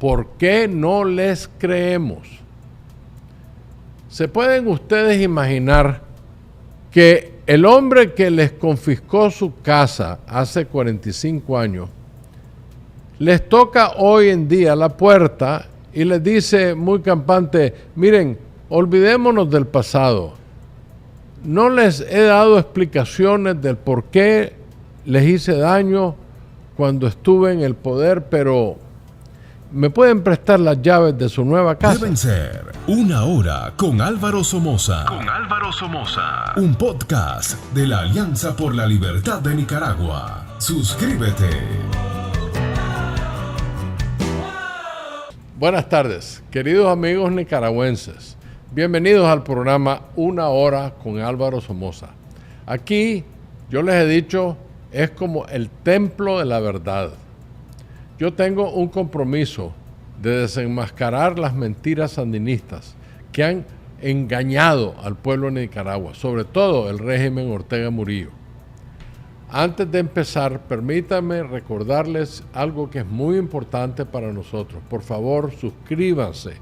¿Por qué no les creemos? ¿Se pueden ustedes imaginar que el hombre que les confiscó su casa hace 45 años, les toca hoy en día la puerta y les dice muy campante, miren, olvidémonos del pasado. No les he dado explicaciones del por qué les hice daño cuando estuve en el poder, pero ¿me pueden prestar las llaves de su nueva casa? Deben ser Una Hora con Álvaro Somoza. Un podcast de la Alianza por la Libertad de Nicaragua. Suscríbete. Buenas tardes, queridos amigos nicaragüenses. Bienvenidos al programa Una Hora con Álvaro Somoza. Aquí, yo les he dicho, es como el templo de la verdad. Yo tengo un compromiso de desenmascarar las mentiras sandinistas que han engañado al pueblo de Nicaragua, sobre todo el régimen Ortega Murillo. Antes de empezar, permítanme recordarles algo que es muy importante para nosotros. Por favor, suscríbanse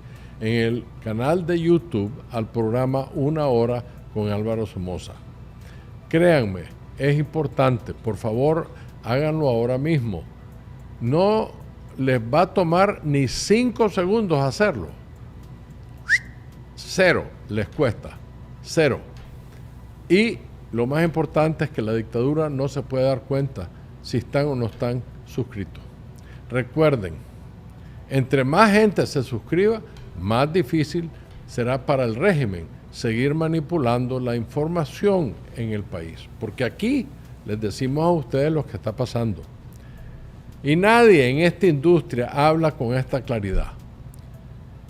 en el canal de YouTube al programa Una Hora con Álvaro Somoza. Créanme, es importante. Por favor, háganlo ahora mismo. No les va a tomar ni 5 segundos hacerlo. 0 les cuesta. 0. Y lo más importante es que la dictadura no se puede dar cuenta si están o no están suscritos. Recuerden, entre más gente se suscriba, más difícil será para el régimen seguir manipulando la información en el país. Porque aquí les decimos a ustedes lo que está pasando. Y nadie en esta industria habla con esta claridad.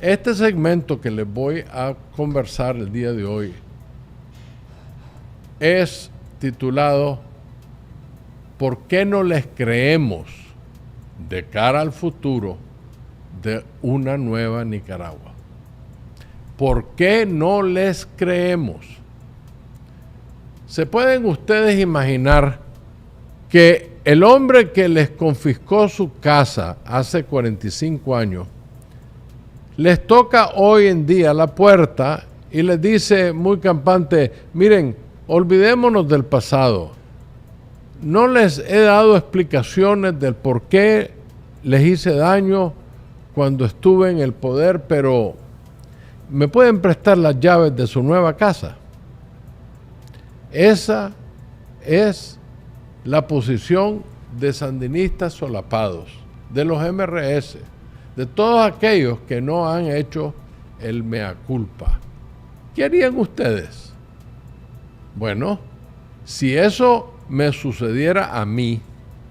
Este segmento que les voy a conversar el día de hoy es titulado ¿Por qué no les creemos de cara al futuro de una nueva Nicaragua? ¿Por qué no les creemos? ¿Se pueden ustedes imaginar que el hombre que les confiscó su casa hace 45 años, les toca hoy en día la puerta y les dice muy campante, miren, olvidémonos del pasado. No les he dado explicaciones del por qué les hice daño cuando estuve en el poder, pero ¿me pueden prestar las llaves de su nueva casa? Esa es la posición de sandinistas solapados, de los MRS, de todos aquellos que no han hecho el mea culpa. ¿Qué harían ustedes? Bueno, si eso me sucediera a mí,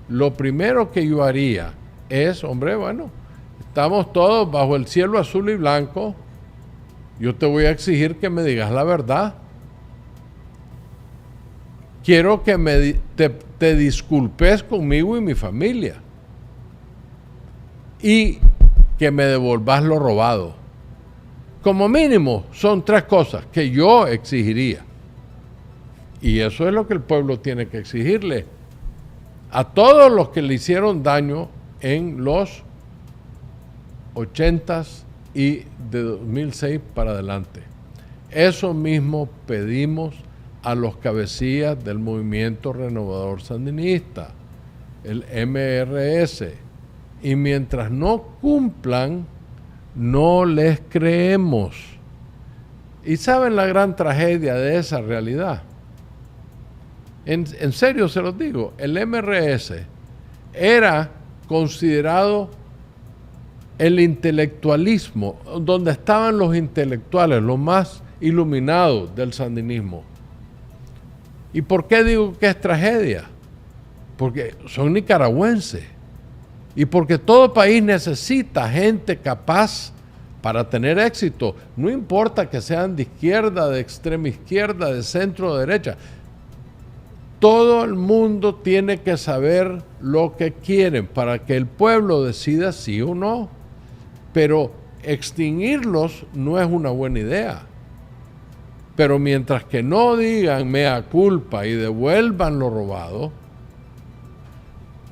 lo primero que yo haría es, estamos todos bajo el cielo azul y blanco, yo te voy a exigir que me digas la verdad. Quiero que te disculpes conmigo y mi familia y que me devolvas lo robado. Como mínimo son 3 cosas que yo exigiría. Y eso es lo que el pueblo tiene que exigirle a todos los que le hicieron daño en los 80s y de 2006 para adelante. Eso mismo pedimos a los cabecillas del Movimiento Renovador Sandinista, el MRS, y mientras no cumplan, no les creemos. ¿Y saben la gran tragedia de esa realidad? En serio se los digo, el MRS era considerado el intelectualismo, donde estaban los intelectuales, los más iluminados del sandinismo. ¿Y por qué digo que es tragedia? Porque son nicaragüenses y porque todo país necesita gente capaz para tener éxito. No importa que sean de izquierda, de extrema izquierda, de centro o derecha. Todo el mundo tiene que saber lo que quieren para que el pueblo decida sí o no. Pero extinguirlos no es una buena idea. Pero mientras que no digan mea culpa y devuelvan lo robado,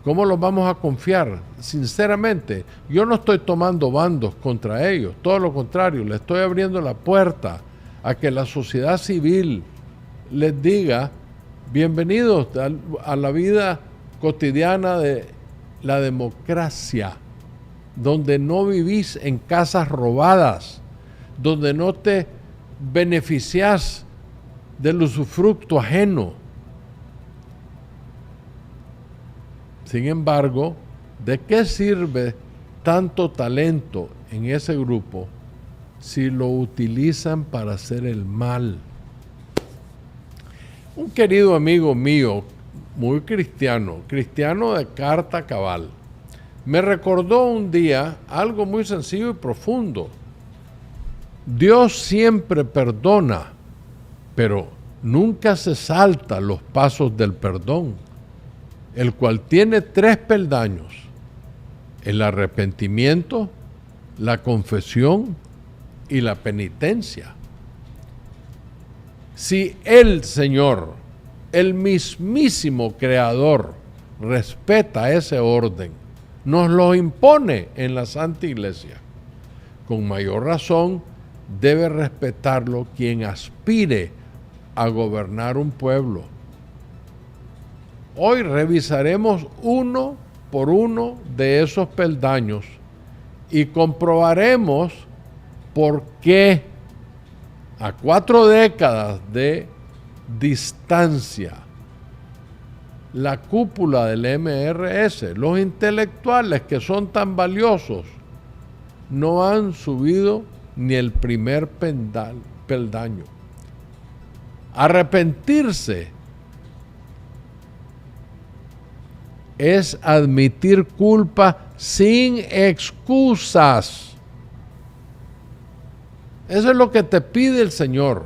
¿Cómo los vamos a confiar? Sinceramente, yo no estoy tomando bandos contra ellos, todo lo contrario, le estoy abriendo la puerta a que la sociedad civil les diga: bienvenidos a la vida cotidiana de la democracia, donde no vivís en casas robadas, donde no te beneficiás del usufructo ajeno. Sin embargo, ¿de qué sirve tanto talento en ese grupo si lo utilizan para hacer el mal? Un querido amigo mío, muy cristiano de carta cabal, me recordó un día algo muy sencillo y profundo. Dios siempre perdona, pero nunca se salta los pasos del perdón, el cual tiene 3 peldaños: el arrepentimiento, la confesión y la penitencia. Si el Señor, el mismísimo Creador, respeta ese orden, nos lo impone en la Santa Iglesia, con mayor razón debe respetarlo quien aspire a gobernar un pueblo. Hoy revisaremos uno por uno de esos peldaños y comprobaremos por qué a 4 décadas de distancia la cúpula del MRS, los intelectuales que son tan valiosos, no han subido ni el primer peldaño. Arrepentirse es admitir culpa sin excusas. Eso es lo que te pide el Señor.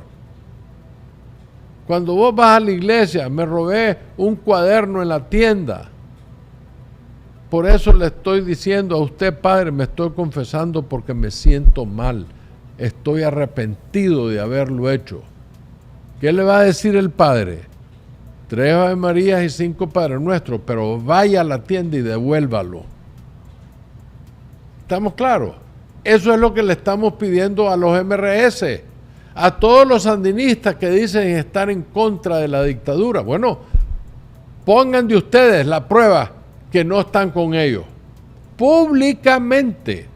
Cuando vos vas a la iglesia: me robé un cuaderno en la tienda. Por eso le estoy diciendo a usted, padre, me estoy confesando porque me siento mal. Estoy arrepentido de haberlo hecho. ¿Qué le va a decir el padre? 3 Ave Marías y 5 Padre Nuestros, pero vaya a la tienda y devuélvalo. ¿Estamos claros? Eso es lo que le estamos pidiendo a los MRS, a todos los sandinistas que dicen estar en contra de la dictadura. Bueno, pongan de ustedes la prueba que no están con ellos, públicamente.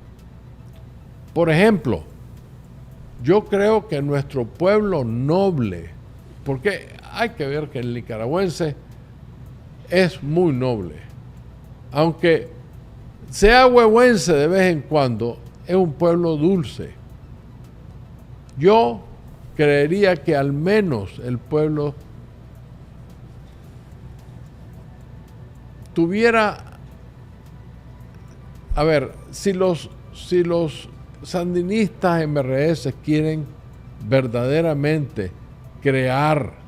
Por ejemplo, yo creo que nuestro pueblo noble, porque hay que ver que el nicaragüense es muy noble, aunque sea huehuense de vez en cuando, es un pueblo dulce. Yo creería que al menos el pueblo tuviera, a ver, si los sandinistas MRS quieren verdaderamente crear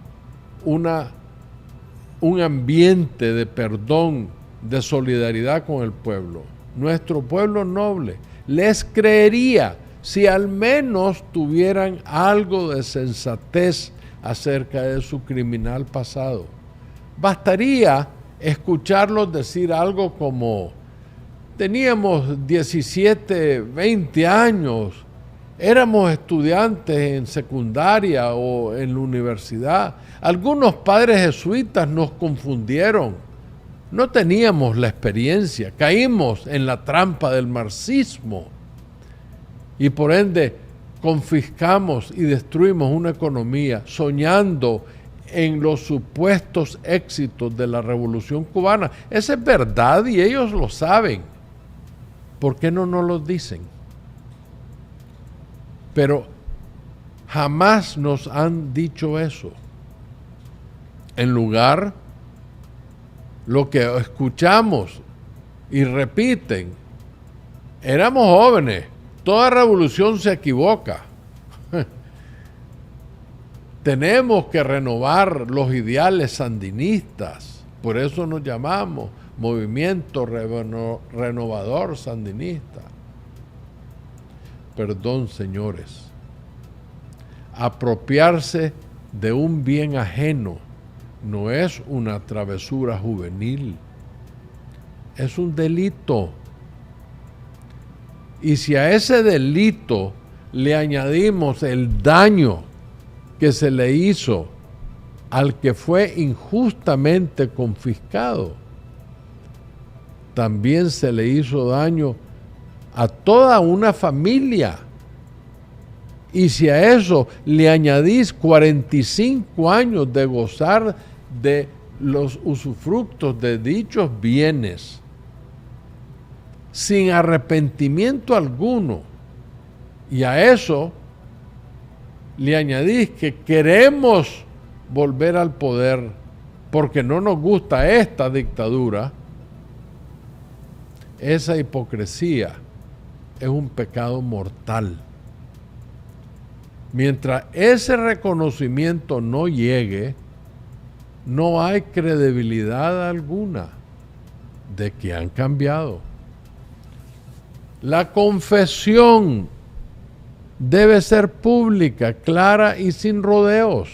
un ambiente de perdón, de solidaridad con el pueblo, nuestro pueblo noble les creería si al menos tuvieran algo de sensatez acerca de su criminal pasado. Bastaría escucharlos decir algo como: teníamos 17, 20 años, éramos estudiantes en secundaria o en la universidad, algunos padres jesuitas nos confundieron, no teníamos la experiencia, caímos en la trampa del marxismo y por ende confiscamos y destruimos una economía soñando en los supuestos éxitos de la Revolución Cubana. Esa es verdad y ellos lo saben. ¿Por qué no nos lo dicen? Pero jamás nos han dicho eso. En lugar, lo que escuchamos y repiten: éramos jóvenes, toda revolución se equivoca. Tenemos que renovar los ideales sandinistas, por eso nos llamamos Movimiento Renovador Sandinista. Perdón, señores, apropiarse de un bien ajeno no es una travesura juvenil. es un delito. Y si a ese delito le añadimos el daño que se le hizo al que fue injustamente confiscado, también se le hizo daño a toda una familia. Y si a eso le añadís 45 años de gozar de los usufructos de dichos bienes, sin arrepentimiento alguno, y a eso le añadís que queremos volver al poder porque no nos gusta esta dictadura, esa hipocresía es un pecado mortal. Mientras ese reconocimiento no llegue, no hay credibilidad alguna de que han cambiado. La confesión debe ser pública, clara y sin rodeos.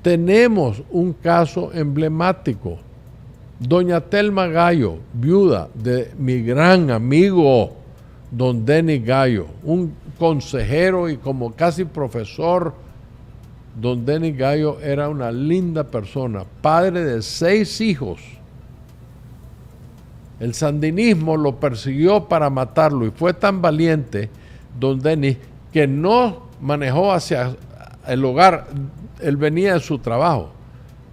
Tenemos un caso emblemático. Doña Telma Gallo, viuda de mi gran amigo don Denis Gallo, un consejero y como casi profesor. Don Denis Gallo era una linda persona, padre de 6 hijos. El sandinismo lo persiguió para matarlo y fue tan valiente don Denis que no manejó hacia el hogar, él venía de su trabajo,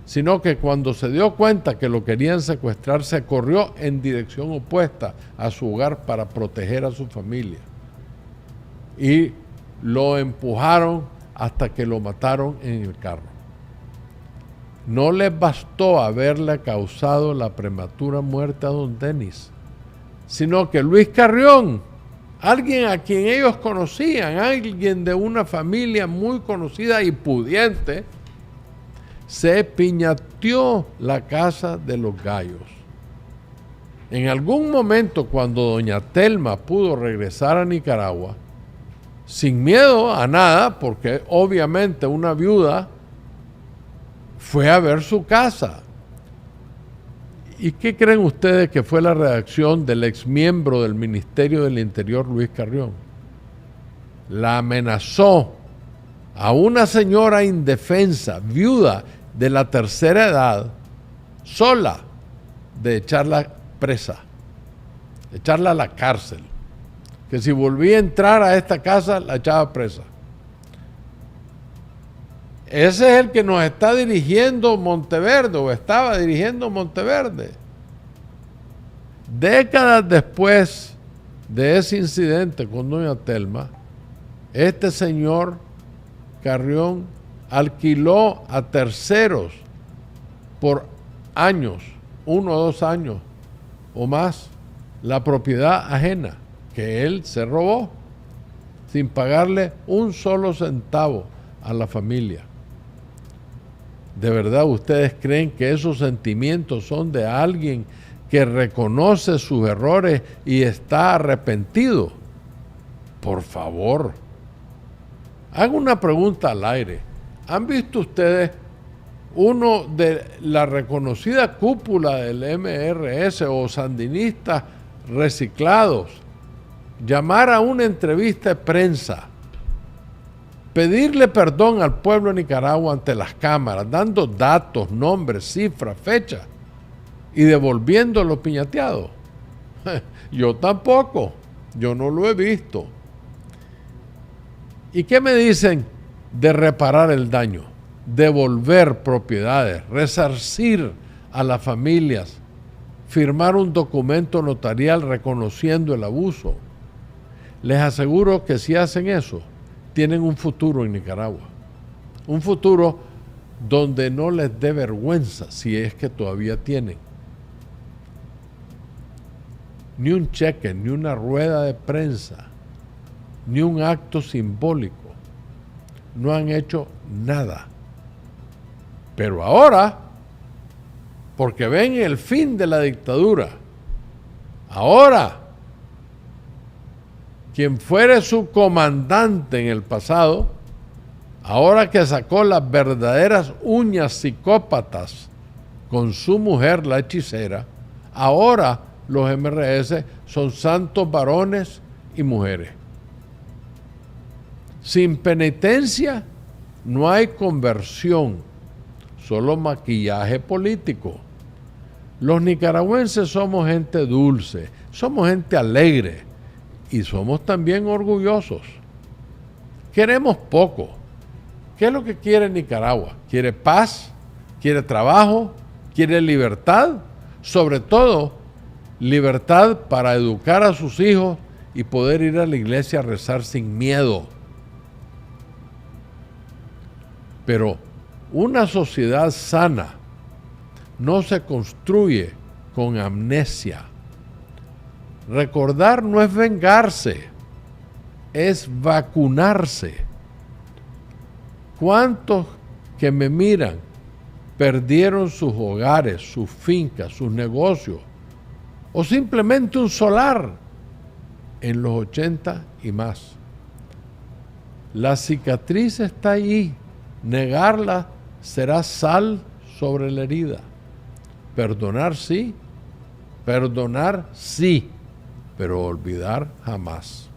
sino que cuando se dio cuenta que lo querían secuestrar, se corrió en dirección opuesta a su hogar para proteger a su familia. Y lo empujaron hasta que lo mataron en el carro. No les bastó haberle causado la prematura muerte a don Denis, sino que Luis Carrión, alguien a quien ellos conocían, alguien de una familia muy conocida y pudiente, se piñateó la casa de los Gallos. En algún momento, cuando doña Telma pudo regresar a Nicaragua, sin miedo a nada, porque obviamente una viuda fue a ver su casa. ¿Y qué creen ustedes que fue la reacción del exmiembro del Ministerio del Interior, Luis Carrión? La amenazó a una señora indefensa, viuda de la tercera edad, sola, de echarla presa, echarla a la cárcel. Que si volvía a entrar a esta casa, la echaba presa. Ese es el que nos está dirigiendo Monteverde, o estaba dirigiendo Monteverde. Décadas después de ese incidente con doña Telma, este señor Carrión alquiló a terceros por años, 1 o 2 años o más, la propiedad ajena que él se robó, sin pagarle un solo centavo a la familia. ¿De verdad ustedes creen que esos sentimientos son de alguien que reconoce sus errores y está arrepentido? Por favor. Hago una pregunta al aire. ¿Han visto ustedes uno de la reconocida cúpula del MRS o sandinistas reciclados llamar a una entrevista de prensa, pedirle perdón al pueblo de Nicaragua ante las cámaras, dando datos, nombres, cifras, fechas y devolviendo lo piñateado? Yo tampoco, yo no lo he visto. ¿Y qué me dicen de reparar el daño, devolver propiedades, resarcir a las familias, firmar un documento notarial reconociendo el abuso? Les aseguro que si hacen eso, tienen un futuro en Nicaragua. Un futuro donde no les dé vergüenza, si es que todavía tienen. Ni un cheque, ni una rueda de prensa, ni un acto simbólico. No han hecho nada. Pero ahora, porque ven el fin de la dictadura, ahora, quien fuere su comandante en el pasado, ahora que sacó las verdaderas uñas psicópatas con su mujer, la hechicera, ahora los MRS son santos varones y mujeres. Sin penitencia no hay conversión, solo maquillaje político. Los nicaragüenses somos gente dulce, somos gente alegre y somos también orgullosos. Queremos poco. ¿Qué es lo que quiere Nicaragua? ¿Quiere paz? ¿Quiere trabajo? ¿Quiere libertad? Sobre todo, libertad para educar a sus hijos y poder ir a la iglesia a rezar sin miedo. Pero una sociedad sana no se construye con amnesia. Recordar no es vengarse, es vacunarse. ¿Cuántos que me miran perdieron sus hogares, sus fincas, sus negocios o simplemente un solar en los 80 y más? La cicatriz está ahí. Negarla será sal sobre la herida. Perdonar sí, pero olvidar jamás.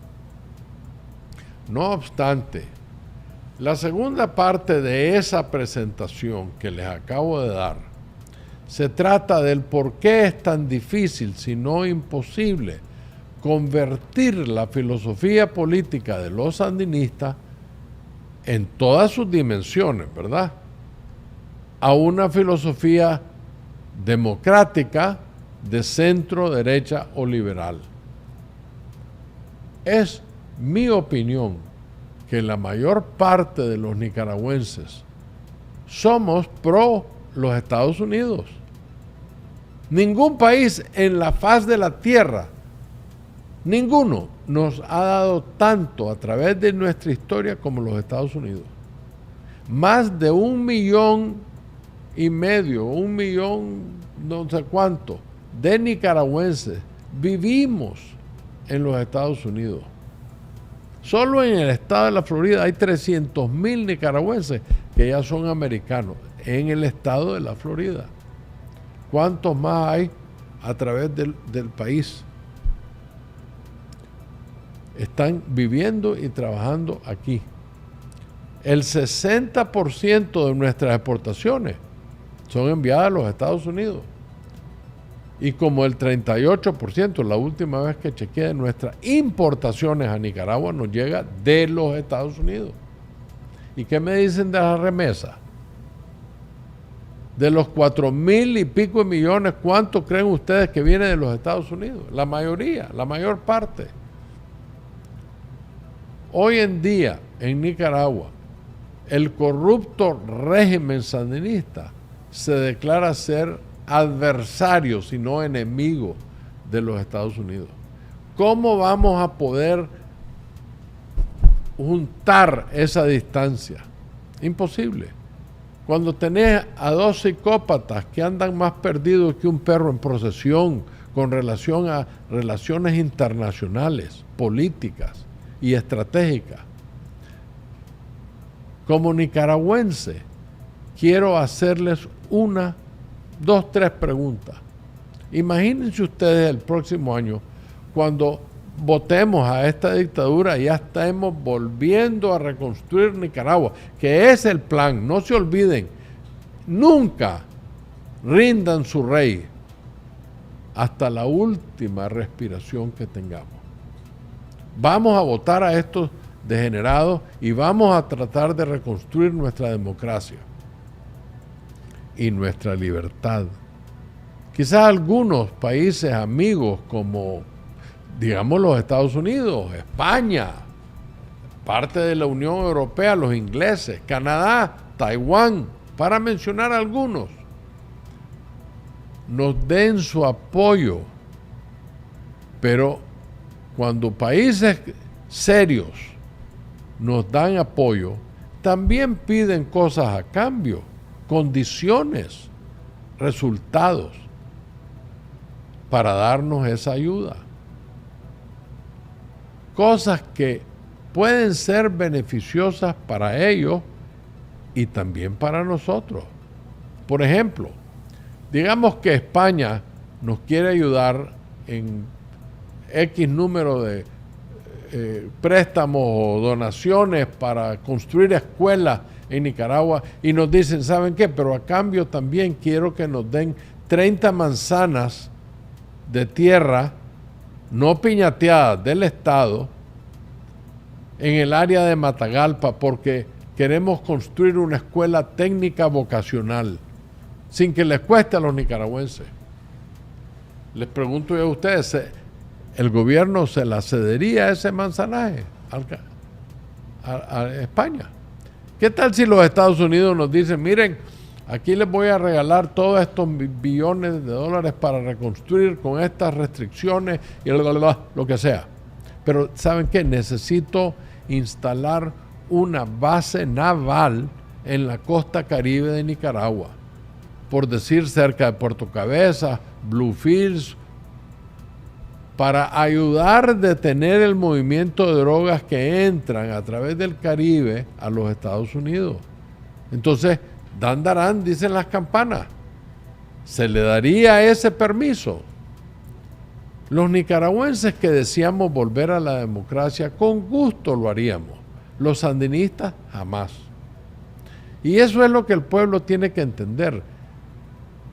No obstante, la segunda parte de esa presentación que les acabo de dar se trata del por qué es tan difícil, si no imposible, convertir la filosofía política de los sandinistas en todas sus dimensiones, ¿verdad?, a una filosofía democrática de centro, derecha o liberal. Es mi opinión que la mayor parte de los nicaragüenses somos pro los Estados Unidos. Ningún país en la faz de la tierra, ninguno, nos ha dado tanto a través de nuestra historia como los Estados Unidos. Más de 1,5 millones, 1 millón, no sé cuánto, de nicaragüenses vivimos en los Estados Unidos. Solo en el estado de la Florida hay 300,000 nicaragüenses que ya son americanos, en el estado de la Florida. ¿Cuántos más hay a través del país? Están viviendo y trabajando aquí. El 60% de nuestras exportaciones son enviadas a los Estados Unidos. Y como el 38%, la última vez que chequeé, de nuestras importaciones a Nicaragua nos llega de los Estados Unidos. ¿Y qué me dicen de la remesa? De los 4,000 y pico de millones, ¿cuánto creen ustedes que viene de los Estados Unidos? La mayoría, la mayor parte. Hoy en día, en Nicaragua, el corrupto régimen sandinista se declara ser adversario, si no enemigo, de los Estados Unidos. ¿Cómo vamos a poder juntar esa distancia? Imposible. Cuando tenés a 2 psicópatas que andan más perdidos que un perro en procesión con relación a relaciones internacionales, políticas y estratégicas. Como nicaragüense, quiero hacerles 1, 2, 3 preguntas. Imagínense ustedes el próximo año, cuando votemos a esta dictadura y ya estemos volviendo a reconstruir Nicaragua, que es el plan. No se olviden, nunca rindan su rey hasta la última respiración que tengamos. Vamos a votar a estos degenerados y vamos a tratar de reconstruir nuestra democracia y nuestra libertad. Quizás algunos países amigos como, digamos, los Estados Unidos, España, parte de la Unión Europea, los ingleses, Canadá, Taiwán, para mencionar algunos, nos den su apoyo. Pero cuando países serios nos dan apoyo, también piden cosas a cambio, condiciones, resultados, para darnos esa ayuda. Cosas que pueden ser beneficiosas para ellos y también para nosotros. Por ejemplo, digamos que España nos quiere ayudar en X número de préstamos o donaciones para construir escuelas en Nicaragua y nos dicen, ¿saben qué? Pero a cambio también quiero que nos den 30 manzanas de tierra no piñateadas del Estado en el área de Matagalpa porque queremos construir una escuela técnica vocacional sin que les cueste a los nicaragüenses. Les pregunto yo a ustedes, ¿el gobierno se la cedería ese manzanaje a España? ¿Qué tal si los Estados Unidos nos dicen, miren, aquí les voy a regalar todos estos billones de dólares para reconstruir con estas restricciones y lo que sea? Pero ¿saben qué? Necesito instalar una base naval en la costa caribe de Nicaragua, por decir cerca de Puerto Cabezas, Bluefields, para ayudar a detener el movimiento de drogas que entran a través del Caribe a los Estados Unidos. Entonces, dandarán, dicen las campanas, ¿se le daría ese permiso? Los nicaragüenses que deseamos volver a la democracia, con gusto lo haríamos. Los sandinistas, jamás. Y eso es lo que el pueblo tiene que entender,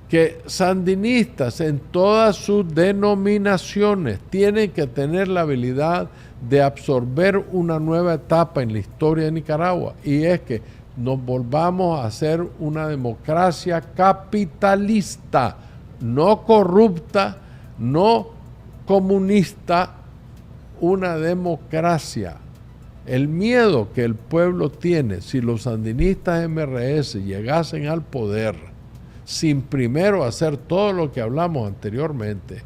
que sandinistas en todas sus denominaciones tienen que tener la habilidad de absorber una nueva etapa en la historia de Nicaragua, y es que nos volvamos a hacer una democracia capitalista, no corrupta, no comunista, una democracia. El miedo que el pueblo tiene si los sandinistas MRS llegasen al poder sin primero hacer todo lo que hablamos anteriormente,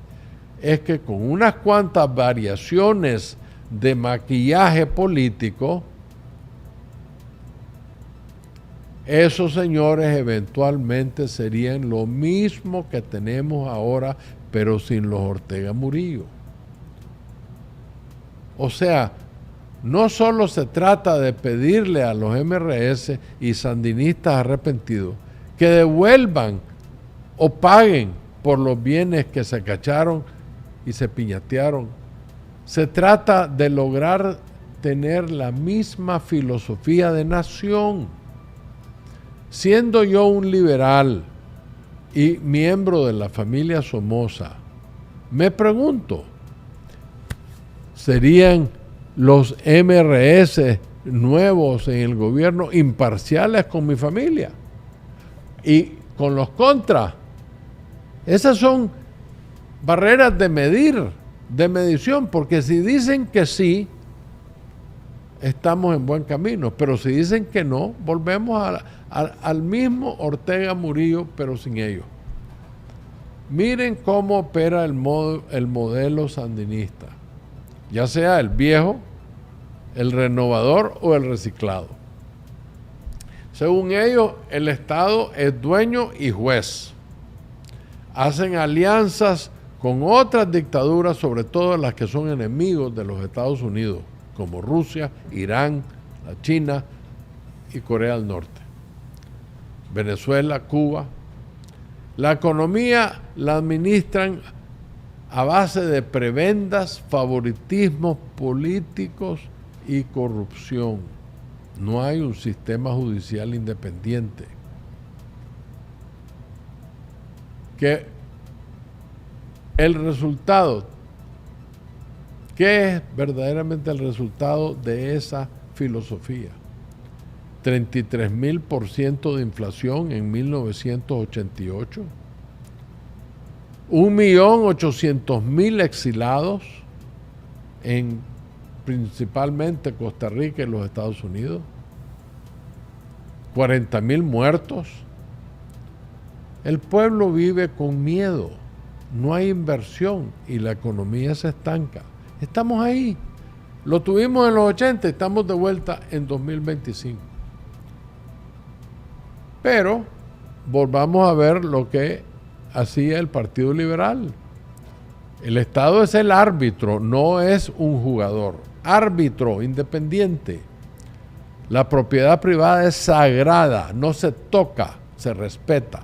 es que con unas cuantas variaciones de maquillaje político, esos señores eventualmente serían lo mismo que tenemos ahora, pero sin los Ortega Murillo. O sea, no solo se trata de pedirle a los MRS y sandinistas arrepentidos que devuelvan o paguen por los bienes que se cacharon y se piñatearon. Se trata de lograr tener la misma filosofía de nación. Siendo yo un liberal y miembro de la familia Somoza, me pregunto, ¿serían los MRS nuevos en el gobierno imparciales con mi familia? Y con los contras, esas son barreras de medir, de medición, porque si dicen que sí, estamos en buen camino, pero si dicen que no, volvemos al mismo Ortega Murillo, pero sin ellos. Miren cómo opera el modelo sandinista, ya sea el viejo, el renovador o el reciclado. Según ellos, el Estado es dueño y juez. Hacen alianzas con otras dictaduras, sobre todo las que son enemigos de los Estados Unidos, como Rusia, Irán, la China y Corea del Norte. Venezuela, Cuba. La economía la administran a base de prebendas, favoritismos políticos y corrupción. No hay un sistema judicial independiente. Que el resultado, ¿qué es verdaderamente el resultado de esa filosofía? 33,000% de inflación en 1988, 1.800.000 exilados en principalmente Costa Rica y los Estados Unidos, 40,000 muertos. El pueblo vive con miedo, no hay inversión y la economía se estanca. Estamos ahí, lo tuvimos en los 80, estamos de vuelta en 2025. Pero volvamos a ver lo que hacía el Partido Liberal. El Estado es el árbitro, no es un jugador. Árbitro independiente. La propiedad privada es sagrada, no se toca, se respeta.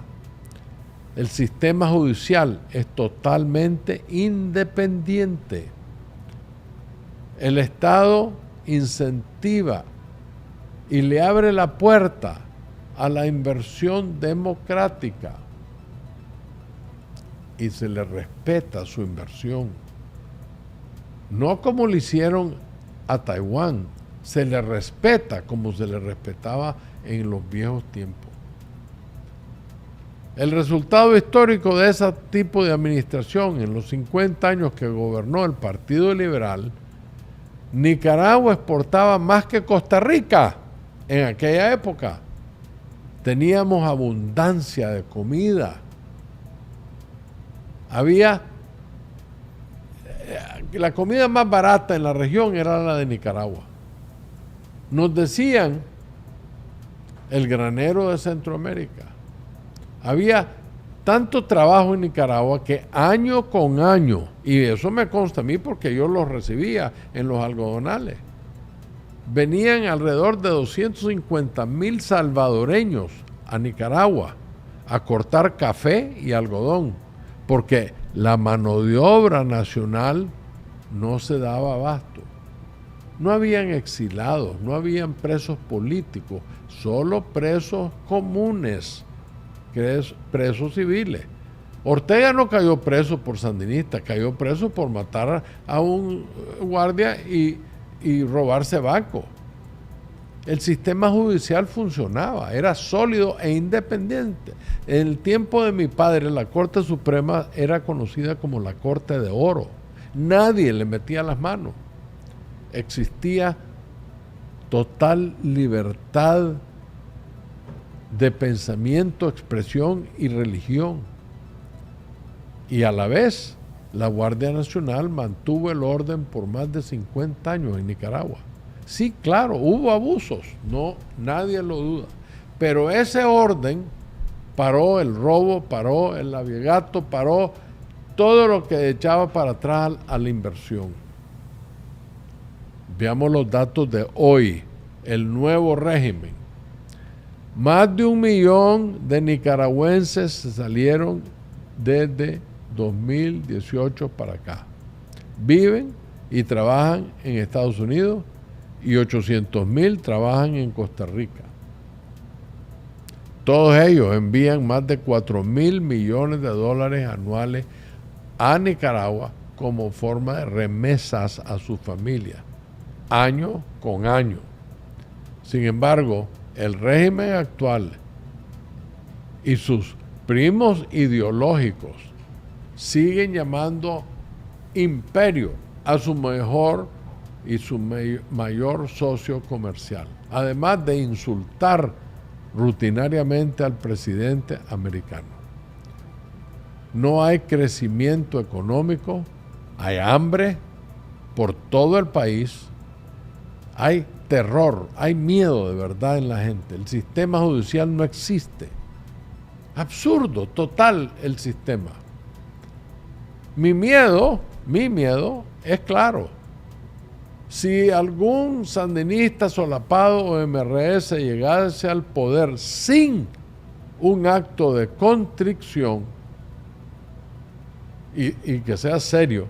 El sistema judicial es totalmente independiente. El Estado incentiva y le abre la puerta a la inversión democrática y se le respeta su inversión. No como le hicieron a Taiwán, se le respeta como se le respetaba en los viejos tiempos. El resultado histórico de ese tipo de administración en los 50 años que gobernó el Partido Liberal, Nicaragua exportaba más que Costa Rica en aquella época. Teníamos abundancia de comida. La comida más barata en la región era la de Nicaragua. Nos decían el granero de Centroamérica. Había tanto trabajo en Nicaragua que año con año, y eso me consta a mí porque yo los recibía en los algodonales, venían alrededor de 250,000 salvadoreños a Nicaragua a cortar café y algodón, porque la mano de obra nacional no se daba abasto. No habían exilados, no habían presos políticos, solo presos comunes, presos civiles. Ortega no cayó preso por sandinista, cayó preso por matar a un guardia y robarse banco. El sistema judicial funcionaba, era sólido e independiente. En el tiempo de mi padre, la Corte Suprema era conocida como la Corte de Oro. Nadie le metía las manos. Existía total libertad de pensamiento, expresión y religión. Y a la vez, la Guardia Nacional mantuvo el orden por más de 50 años en Nicaragua. Sí, claro, hubo abusos, no, nadie lo duda. Pero ese orden paró el robo, paró el labigato, paró todo lo que echaba para atrás a la inversión. Veamos los datos de hoy, el nuevo régimen. Más de 1 millón de nicaragüenses se salieron desde 2018 para acá. Viven y trabajan en Estados Unidos y 800,000 trabajan en Costa Rica. Todos ellos envían más de 4,000 millones de dólares anuales a Nicaragua como forma de remesas a sus familias, año con año. Sin embargo, el régimen actual y sus primos ideológicos siguen llamando imperio a su mejor y su mayor socio comercial, además de insultar rutinariamente al presidente americano. No hay crecimiento económico, hay hambre por todo el país, hay terror, hay miedo de verdad en la gente. El sistema judicial no existe. Absurdo, total el sistema. Mi miedo es claro. Si algún sandinista solapado o MRS llegase al poder sin un acto de contrición y que sea serio,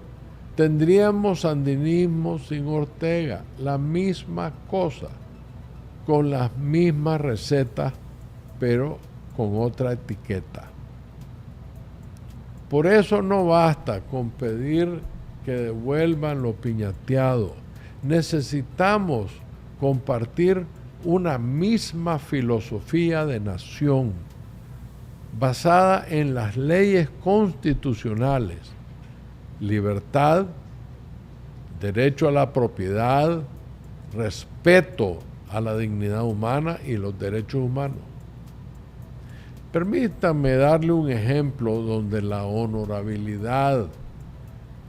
tendríamos sandinismo sin Ortega, la misma cosa, con las mismas recetas, pero con otra etiqueta. Por eso no basta con pedir que devuelvan lo piñateado. Necesitamos compartir una misma filosofía de nación, basada en las leyes constitucionales: libertad, derecho a la propiedad, respeto a la dignidad humana y los derechos humanos. Permítanme darle un ejemplo donde la honorabilidad,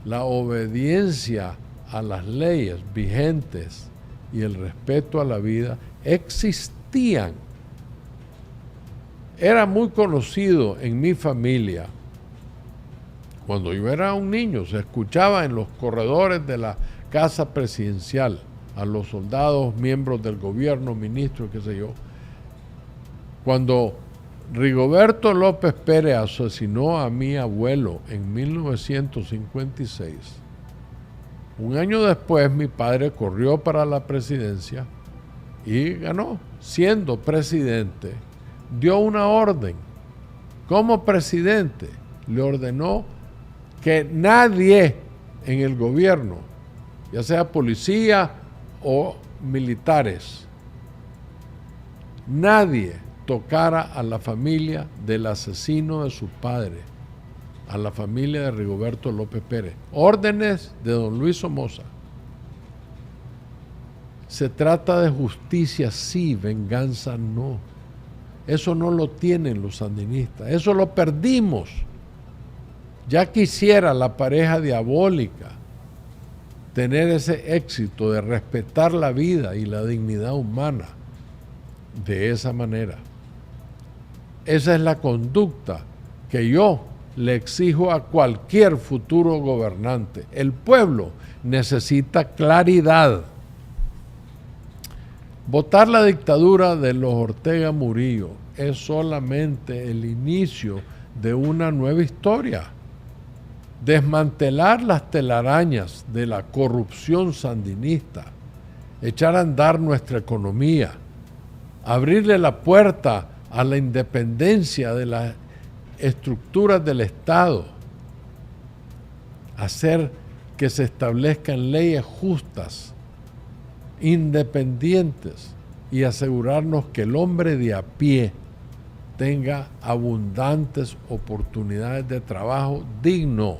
la obediencia a las leyes vigentes y el respeto a la vida existían. Era muy conocido en mi familia. Cuando yo era un niño, se escuchaba en los corredores de la casa presidencial a los soldados, miembros del gobierno, ministros, qué sé yo, cuando Rigoberto López Pérez asesinó a mi abuelo en 1956. Un año después mi padre corrió para la presidencia y ganó. Siendo presidente, dio una orden. Como presidente, le ordenó que nadie en el gobierno, ya sea policía o militares, nadie tocara a la familia del asesino de su padre, a la familia de Rigoberto López Pérez. Órdenes de don Luis Somoza. Se trata de justicia, sí, venganza no. Eso no lo tienen los sandinistas, eso lo perdimos. Ya quisiera la pareja diabólica tener ese éxito de respetar la vida y la dignidad humana de esa manera. Esa es la conducta que yo le exijo a cualquier futuro gobernante. El pueblo necesita claridad. Votar la dictadura de los Ortega Murillo es solamente el inicio de una nueva historia. Desmantelar las telarañas de la corrupción sandinista, echar a andar nuestra economía, abrirle la puerta a la independencia de las estructuras del Estado, hacer que se establezcan leyes justas, independientes y asegurarnos que el hombre de a pie tenga abundantes oportunidades de trabajo digno,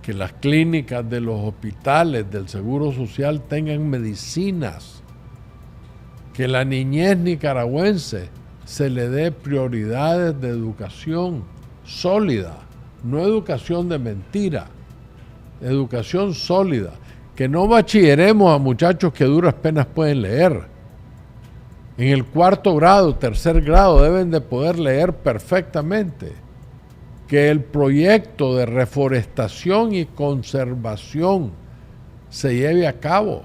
que las clínicas de los hospitales del Seguro Social tengan medicinas, que la niñez nicaragüense se le dé prioridades de educación sólida, no educación de mentira, educación sólida, que no bachilleremos a muchachos que duras penas pueden leer. En el 4º grado, 3er grado deben de poder leer perfectamente. Que el proyecto de reforestación y conservación se lleve a cabo.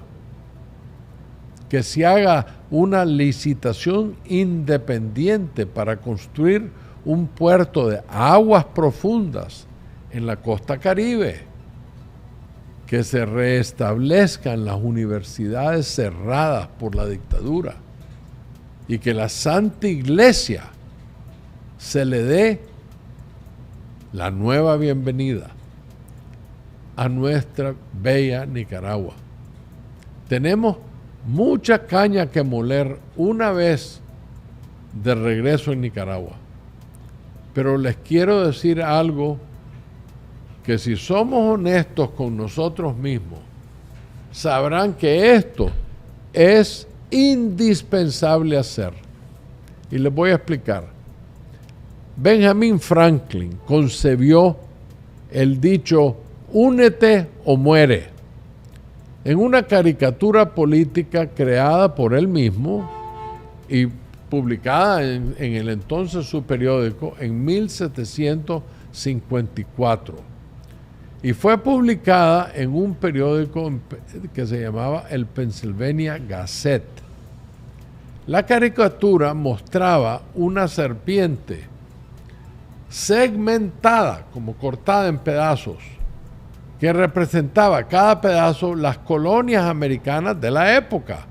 Que se haga una licitación independiente para construir un puerto de aguas profundas en la costa Caribe. Que se restablezcan las universidades cerradas por la dictadura y que la Santa Iglesia se le dé la nueva bienvenida a nuestra bella Nicaragua. Tenemos mucha caña que moler una vez de regreso en Nicaragua, pero les quiero decir algo que si somos honestos con nosotros mismos, sabrán que esto es indispensable hacer. Y les voy a explicar. Benjamin Franklin concebió el dicho únete o muere en una caricatura política creada por él mismo y publicada en el entonces su periódico en 1754 y fue publicada en un periódico que se llamaba el Pennsylvania Gazette. La caricatura mostraba una serpiente segmentada, como cortada en pedazos, que representaba cada pedazo las colonias americanas de la época,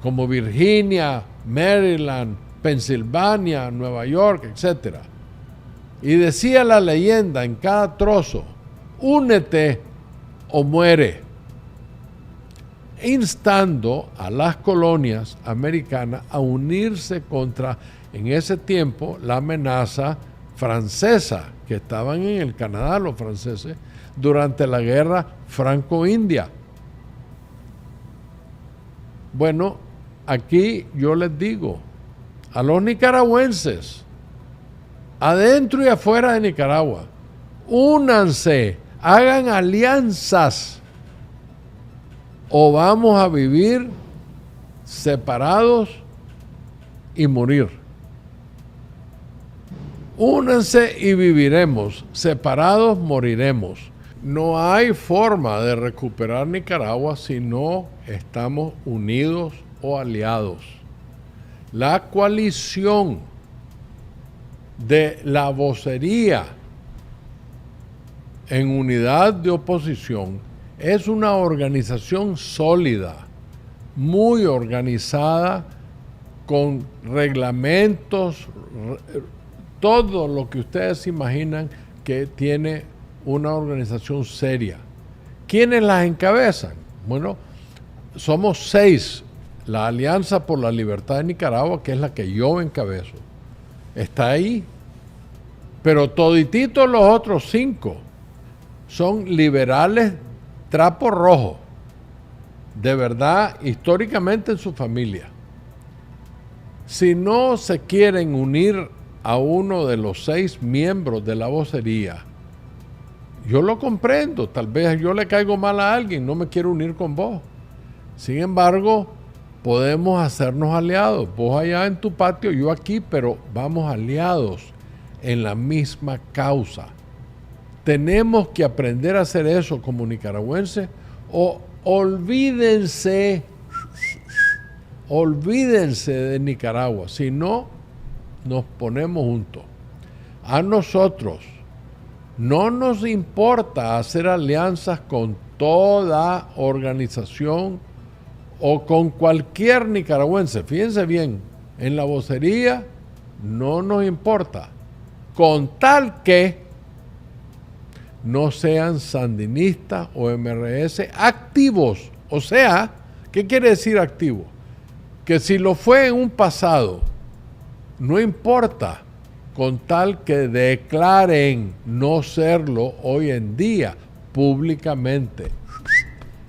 como Virginia, Maryland, Pensilvania, Nueva York, etc. Y decía la leyenda en cada trozo, únete o muere, instando a las colonias americanas a unirse contra, en ese tiempo, la amenaza francesa, que estaban en el Canadá los franceses, durante la guerra franco-india. Bueno, aquí yo les digo a los nicaragüenses, adentro y afuera de Nicaragua, únanse, hagan alianzas, o vamos a vivir separados y morir. Únanse y viviremos, separados moriremos. No hay forma de recuperar Nicaragua si no estamos unidos o aliados. La coalición de la vocería en unidad de oposición es una organización sólida, muy organizada, con reglamentos, todo lo que ustedes imaginan que tiene una organización seria. ¿Quiénes las encabezan? Bueno, somos 6. La Alianza por la Libertad de Nicaragua, que es la que yo encabezo, está ahí. Pero todititos los otros 5 son liberales trapo rojo, de verdad, históricamente en su familia. Si no se quieren unir a uno de los 6 miembros de la vocería, yo lo comprendo, tal vez yo le caigo mal a alguien, no me quiero unir con vos. Sin embargo, podemos hacernos aliados, vos allá en tu patio, yo aquí, pero vamos aliados en la misma causa. Tenemos que aprender a hacer eso como nicaragüenses, o olvídense de Nicaragua, si no nos ponemos juntos. A nosotros no nos importa hacer alianzas con toda organización o con cualquier nicaragüense. Fíjense bien, en la vocería no nos importa, con tal que no sean sandinistas o MRS activos. O sea, ¿qué quiere decir activo? Que si lo fue en un pasado, no importa, con tal que declaren no serlo hoy en día, públicamente.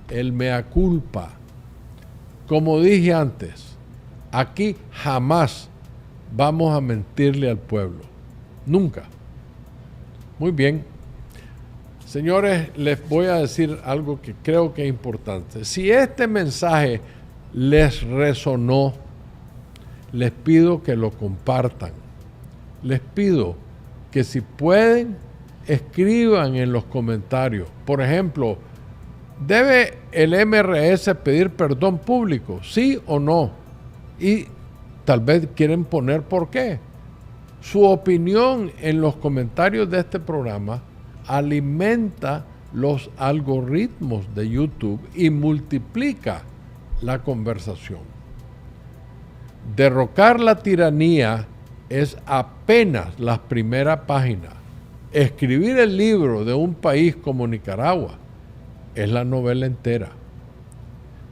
El mea culpa. Como dije antes, aquí jamás vamos a mentirle al pueblo. Nunca. Muy bien. Señores, les voy a decir algo que creo que es importante. Si este mensaje les resonó, les pido que lo compartan. Les pido que si pueden, escriban en los comentarios. Por ejemplo, ¿debe el MRS pedir perdón público? ¿Sí o no? Y tal vez quieren poner por qué. Su opinión en los comentarios de este programa alimenta los algoritmos de YouTube y multiplica la conversación. Derrocar la tiranía es apenas la primera página. Escribir el libro de un país como Nicaragua es la novela entera.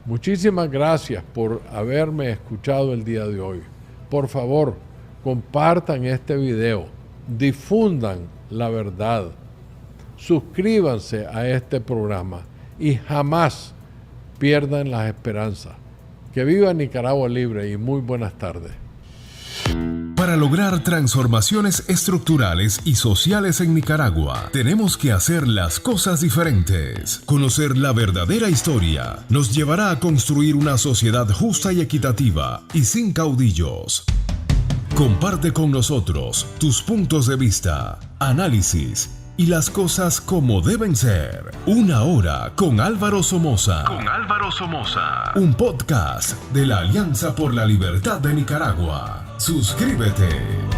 Muchísimas gracias por haberme escuchado el día de hoy. Por favor, compartan este video, difundan la verdad, suscríbanse a este programa y jamás pierdan las esperanzas. Que viva Nicaragua libre y muy buenas tardes. Para lograr transformaciones estructurales y sociales en Nicaragua, tenemos que hacer las cosas diferentes. Conocer la verdadera historia nos llevará a construir una sociedad justa y equitativa y sin caudillos. Comparte con nosotros tus puntos de vista, análisis y las cosas como deben ser. Una hora con Álvaro Somoza. Un podcast de la Alianza por la Libertad de Nicaragua. Suscríbete.